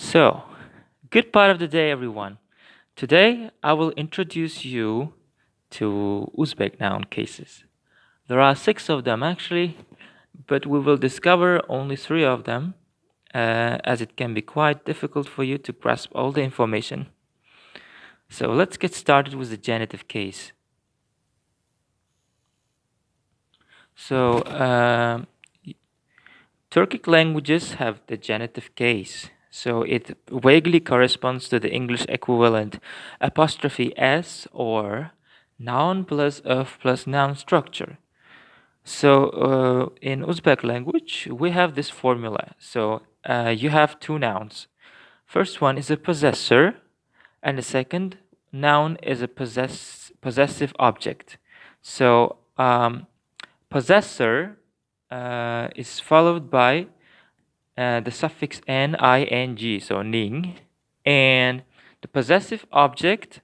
So, good part of the day, everyone. Today, I will introduce you to Uzbek noun cases. There are 6 of them actually, but we will discover only 3 of them, as it can be quite difficult for you to grasp all the information. So, let's get started with the genitive case. So, Turkic languages have the genitive case. So it vaguely corresponds to the English equivalent apostrophe s or noun plus of plus noun structure. So in Uzbek language, we have this formula. So you have 2 nouns. First one is a possessor, and the second noun is a possessive object. So possessor is followed by the suffix ning, so ning, and the possessive object.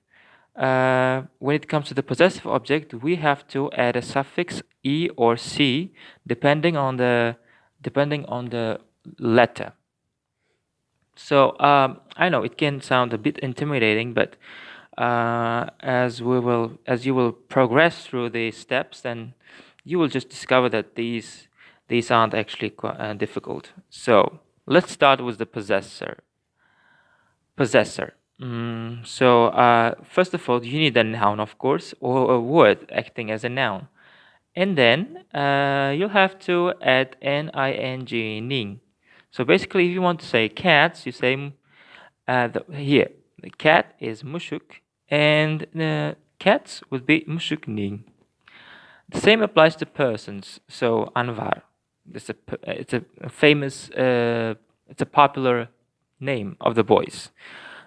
When it comes to the possessive object, we have to add a suffix e or c depending on the letter. So I know it can sound a bit intimidating, but as you will progress through the steps, then you will just discover that these aren't actually difficult. So let's start with the possessor. Possessor. So first of all, you need a noun, of course, or a word acting as a noun, and then you'll have to add ning, ning. So basically, if you want to say cats, you say here the cat is mushuk, and cats would be mushukning. The same applies to persons. So Anvar, it's a famous, it's a popular name of the boys.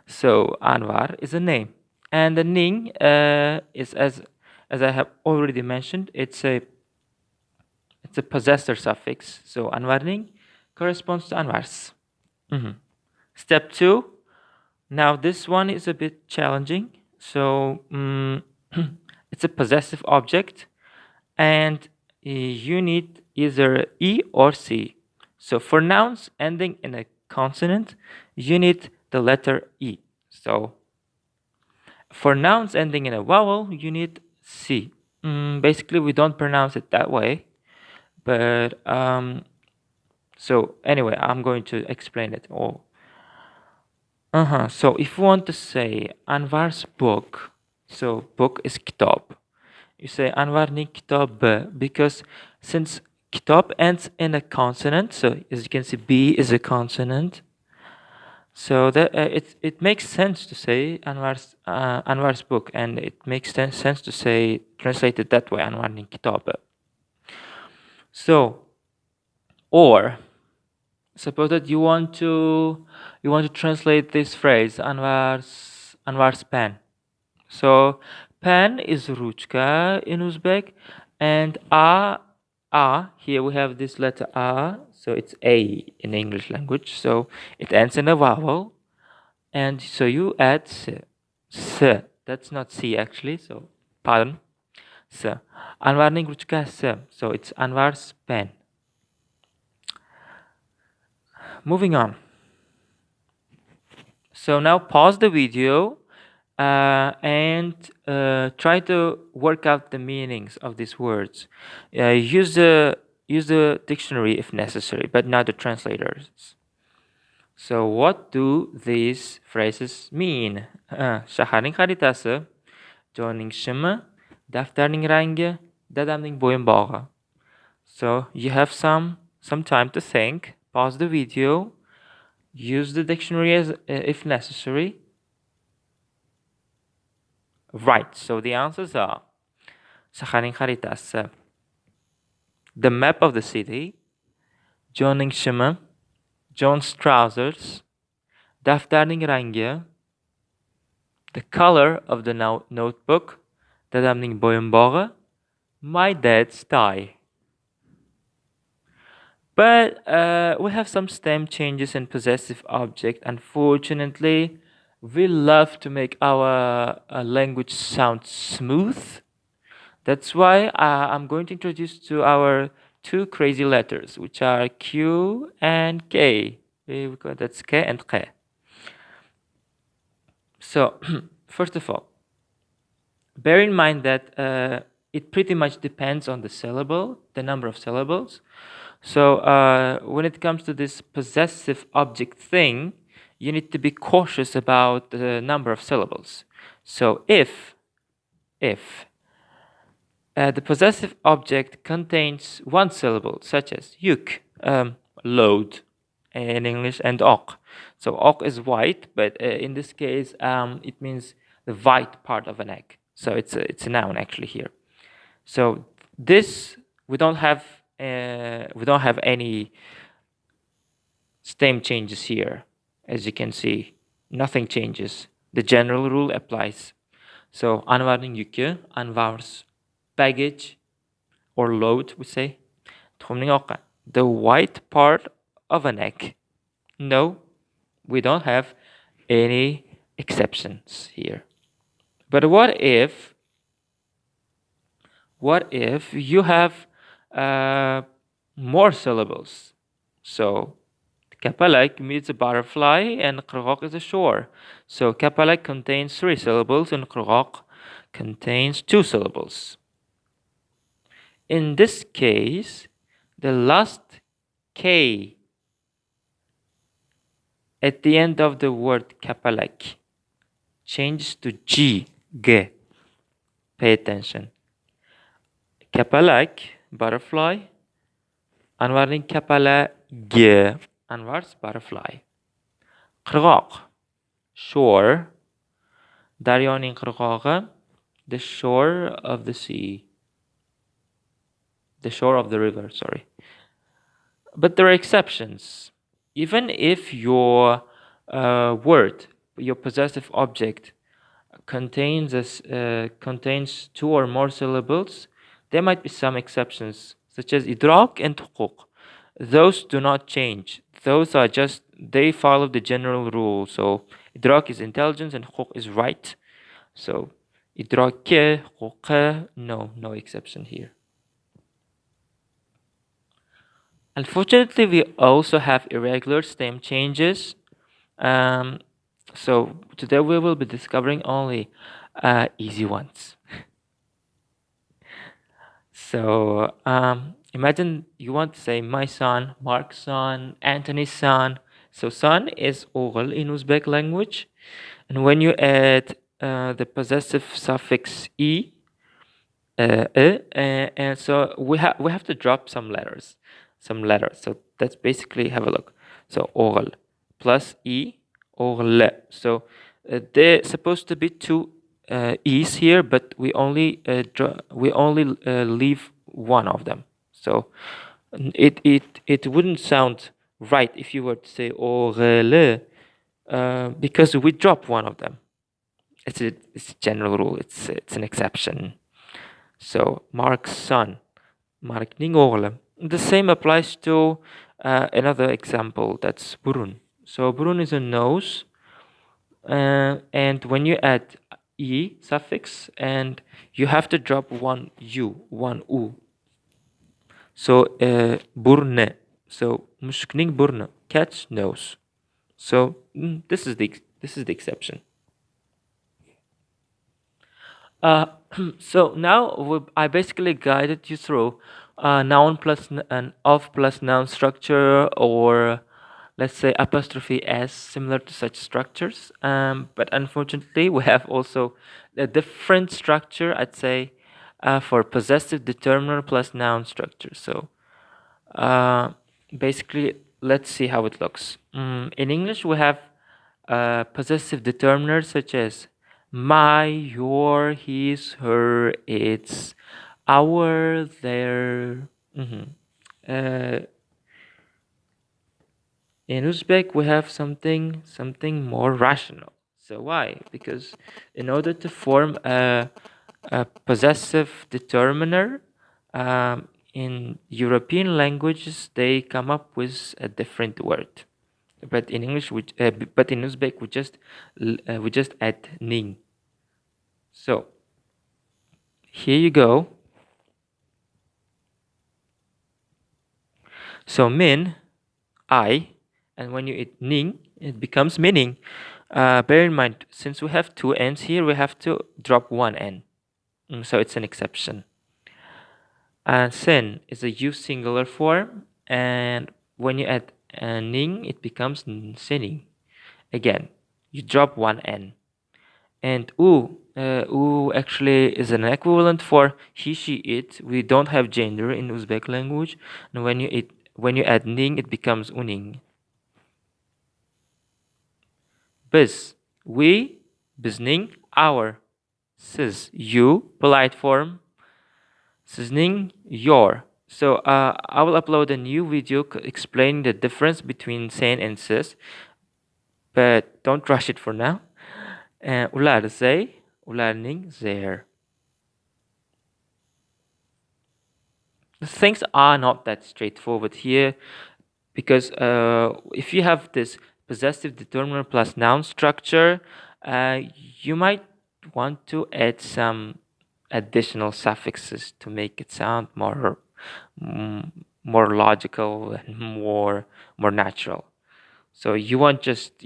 So Anvar is a name, and the ning is as I have already mentioned, it's a possessor suffix. So Anvarning corresponds to Anvars. Step 2. Now this one is a bit challenging. So it's a possessive object, and you need either E or C. So for nouns ending in a consonant, you need the letter E. So for nouns ending in a vowel, you need C. Basically, we don't pronounce it that way, but so anyway, I'm going to explain it all. So if you want to say Anvar's book, so book is kitab. You say Anvar'ning kitabı, because since kitab ends in a consonant, so as you can see, B is a consonant. So that it makes sense to say Anwar's book, and it makes sense to say translate it that way, Anvar'ning kitabı. So, or suppose that you want to translate this phrase Anvar's pen. So pen is ruchka in Uzbek, and a here we have this letter a, so it's a in English language. So it ends in a vowel, and so you add s. That's not c actually. So pardon, s. Anvar'ning ruchka s. So it's Anvar's pen. Moving on. So now pause the video and try to work out the meanings of these words. Use the dictionary if necessary, but not the translators. So what do these phrases mean? Shaharning xaritasi, joyning shimi, daftarning rangi, dadamning bo'yinbog'i. So you have some time to think. Pause the video. Use the dictionary as if necessary. Right, so the answers are Sakharin xaritasi, the map of the city, Johnning shimi, John's trousers, daftarning rangi, the color of the notebook, dadamning bo'yinbog'i, my dad's tie. But we have some stem changes in possessive object. Unfortunately, we love to make our language sound smooth. That's why I'm going to introduce to our 2 crazy letters, which are Q and K. That's K and K. So, first of all, bear in mind that it pretty much depends on the syllable, the number of syllables. So, when it comes to this possessive object thing, you need to be cautious about the number of syllables. So, if the possessive object contains one syllable, such as yük, load in English, and ok. So ok is white, but in this case, it means the white part of an egg. So it's a noun actually here. So this we don't have any stem changes here, as you can see. Nothing changes. The general rule applies. So Anvar'ın yükü, Anvar's baggage or load, we say. Tomning oka. The white part of an egg. No, we don't have any exceptions here. But what if you have uh, more syllables? So kapalak means a butterfly and qrgok is a shore. So kapalak contains 3 syllables and qrgok contains 2 syllables. In this case, the last K at the end of the word kapalak changes to G, G. Pay attention. Kapalak, butterfly. Anvar'ın kapala G. Anvar's butterfly. Qrgok, shore. Daryoning qrgog'i, the shore of the sea. The shore of the river, sorry. But there are exceptions. Even if your word, your possessive object, contains 2 or more syllables, there might be some exceptions, such as idrak and hukuk. Those do not change. Those are just, they follow the general rule. So idrak is intelligence and hukuk is right. So idrak, hukuk, no exception here. Unfortunately, we also have irregular stem changes. So today we will be discovering only easy ones. So imagine you want to say my son, Mark's son, Anthony's son. So son is oğul in Uzbek language. And when you add the possessive suffix e, and so we have to drop some letters. So let's basically have a look. So oğul plus e, oğul. So there's supposed to be 2 e's here, but we only leave one of them. So it wouldn't sound right if you were to say oğul, because we drop one of them. It's a general rule. It's an exception. So Mark's son, Mark'ning oğlu. The same applies to another example, that's burun. So burun is a nose, and when you add e suffix, and you have to drop one u. So burne. So mushkning burnu, cat's nose. So this is the exception. So now I basically guided you through noun plus an of plus noun structure, or let's say apostrophe s, similar to such structures. But unfortunately, we have also a different structure, I'd say, for possessive determiner plus noun structure. So basically, let's see how it looks. In English, we have possessive determiners such as my, your, his, her, its, our, their. In Uzbek, we have something more rational. So why? Because in order to form a possessive determiner, in European languages they come up with a different word. But in English, but in Uzbek, we just add ning. So here you go. So min, I, and when you add ning, it becomes meaning. Bear in mind, since we have two n's here, we have to drop one n. So it's an exception. Sin is a U singular form, and when you add ning, it becomes sinning. Again, you drop one n. And u actually is an equivalent for he, she, it. We don't have gender in Uzbek language, and when you add ning, it becomes uning. Biz, we, bizning, our. Siz, you, polite form. Sizning, your. So I will upload a new video explaining the difference between sen and sis, but don't rush it for now. Ular they, ularning there. Things are not that straightforward here because if you have this possessive determiner plus noun structure, you might want to add some additional suffixes to make it sound mm, more logical and more natural. So you won't just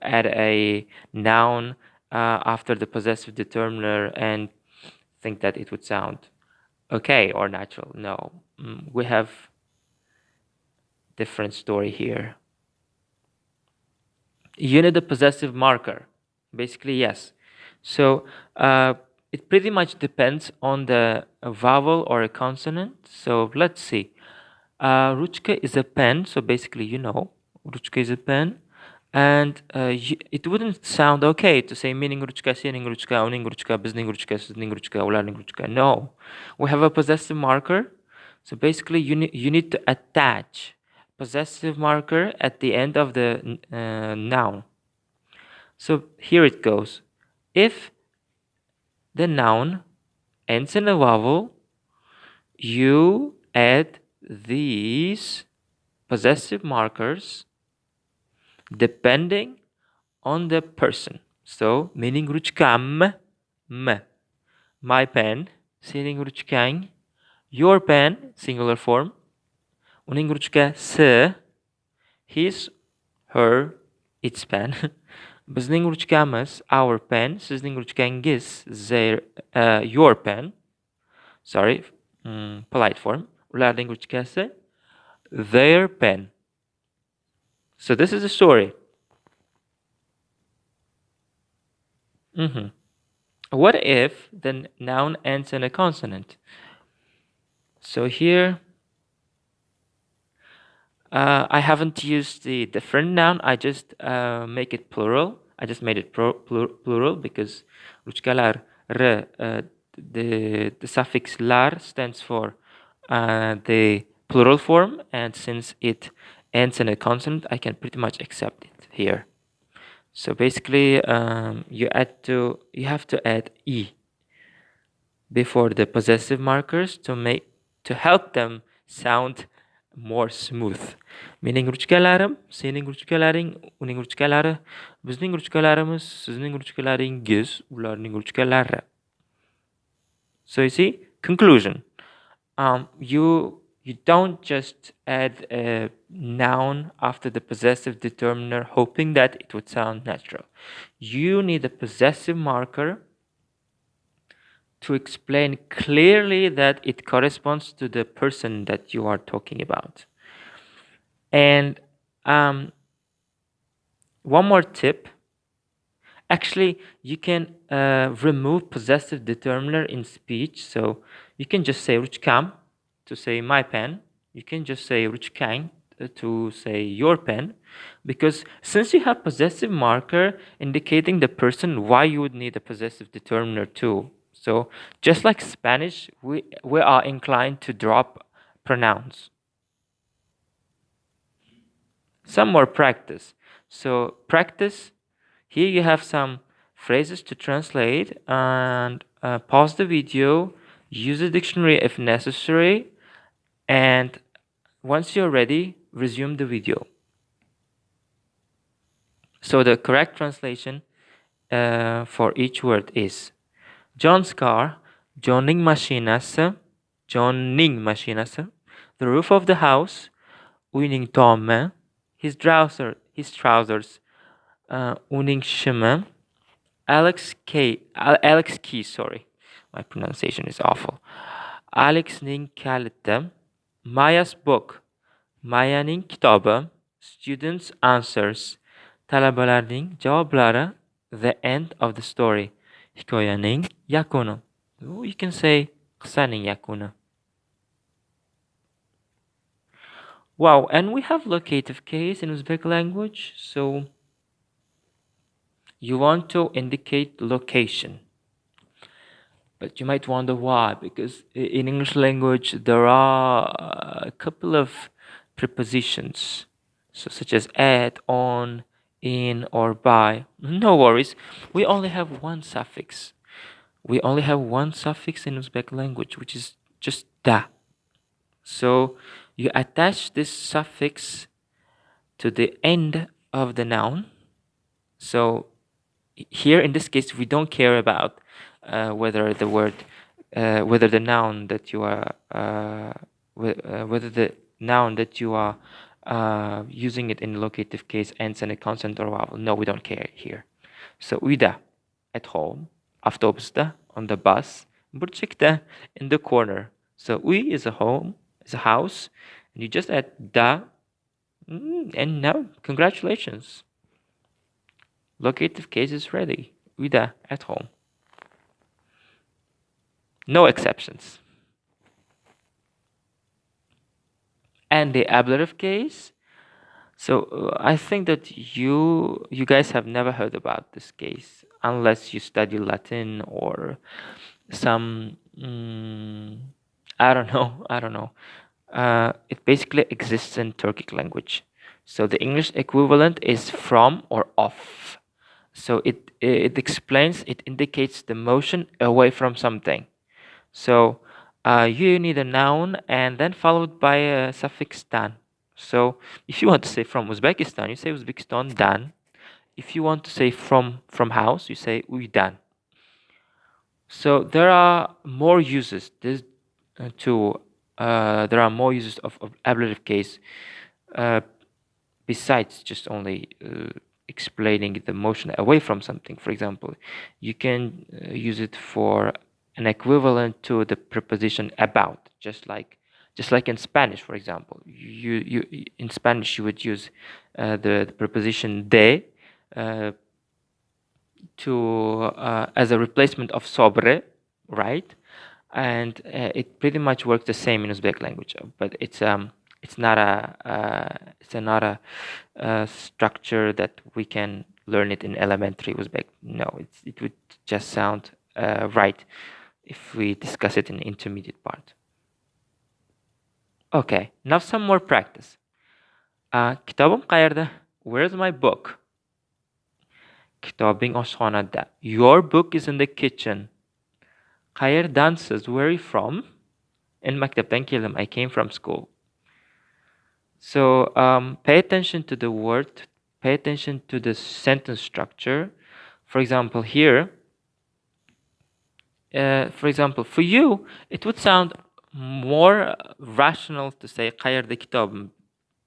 add a noun after the possessive determiner and think that it would sound okay or natural. No, we have different story here. You need a possessive marker. Basically, yes. So it pretty much depends on the vowel or a consonant. So let's see. Ruchka is a pen. So basically, Ruchka is a pen. And it wouldn't sound okay to say meaning ruchka, sening ruchka, owning ruchka, bizning ruchka, sizning ruchka, ularning ruchka. No. We have a possessive marker. So basically, you need to attach possessive marker at the end of the noun. So here it goes. If the noun ends in a vowel, you add these possessive markers depending on the person. So meaning ruchkam, m, my pen, sening ruchkang, your pen, singular form, uning ruchka s, his, her, its pen. Bizning ruchkamas, our pen, sizning ruchkangis, their, your pen. Sorry, polite form. Ularning ruchkase, their pen. So this is the story. What if the noun ends in a consonant? So here, I haven't used the different noun. I just make it plural. I just made it plural because ruchkalar the suffix lar stands for the plural form, and since it ends in a consonant, I can pretty much accept it here. So basically, you have to add e before the possessive markers to help them sound more smooth. Meaning ruchkalarim, sening ruchkalaring, uning ruchkalari, bizning ruchkalarimiz, sizning ruchkalaringiz, ularning ruchkalari. So you see, conclusion. You don't just add a noun after the possessive determiner hoping that it would sound natural. You need a possessive marker to explain clearly that it corresponds to the person that you are talking about. And one more tip. Actually, you can remove possessive determiner in speech. So you can just say ruchkam to say my pen. You can just say ruchkang to say your pen. Because since you have possessive marker indicating the person, why you would need a possessive determiner too. So just like Spanish, we are inclined to drop pronouns. Some more practice. So practice. Here you have some phrases to translate, and pause the video, use the dictionary if necessary, and once you're ready, resume the video. So the correct translation for each word is John's car, Johnning maskinası, Johnning maskinası, the roof of the house, winning Tom, his trousers, uning shimi Alex Key, sorry. My pronunciation is awful. Alex'ning kaliti, Maya's book, Mayaning kitobi, students' answers, talabalarning javoblari, the end of the story, hikoyaning yakuni. You can say qissaning yakuni. Wow, and we have locative case in Uzbek language, so you want to indicate location. But you might wonder why, because in English language there are a couple of prepositions, so such as at, on, in, or by. No worries, we only have one suffix. We only have one suffix in Uzbek language, which is just da. So you attach this suffix to the end of the noun. So here in this case we don't care about whether the word whether the noun that you are whether the noun that you are using it in locative case ends in a consonant or vowel. No, we don't care here. So uyda, at home, avtobusda, on the bus, burchikda, in the corner. So uy is a home, is a house, and you just add da, and now congratulations, locative case is ready. Uyda, at home. No exceptions. And the ablative case. So I think that you guys have never heard about this case unless you study Latin or some I don't know. I don't know. It basically exists in Turkic language. So the English equivalent is from or off. So it explains, it indicates the motion away from something. So you need a noun and then followed by a suffix dan. So if you want to say from Uzbekistan, you say Uzbekistan dan. If you want to say from house, you say uydan. So there are more uses. There are more uses of ablative case uh, besides just only explaining the motion away from something. For example, you can use it for an equivalent to the preposition about, just like in Spanish, for example. You in Spanish you would use the preposition de uh, to as a replacement of sobre, right? And it pretty much works the same in Uzbek language, but it's not a structure that we can learn it in elementary Uzbek. No, it would just sound right if we discuss it in the intermediate part. Okay, now some more practice. Kitabım qayerda? Where's my book? Kitabing oshxonada. Your book is in the kitchen. Qayerdansiz? Where are you from? In maktabdan keldim. I came from school. So pay attention to the word, pay attention to the sentence structure. For example, here, for you, it would sound more rational to say qayerda kitab.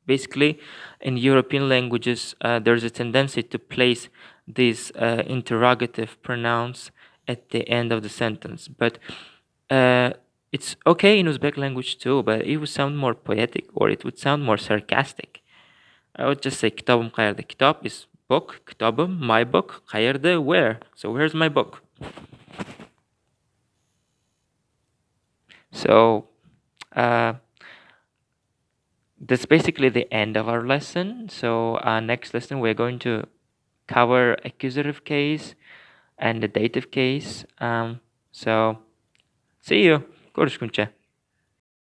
Basically, in European languages, there's a tendency to place these interrogative pronouns at the end of the sentence. But it's okay in Uzbek language too, but it would sound more poetic or it would sound more sarcastic. I would just say kitabım qayerda. Kitab is book, kitabım, my book, qayerda, where. So where's my book? So that's basically the end of our lesson. So next lesson we're going to cover accusative case and the dative case. So see you. Görüşünce.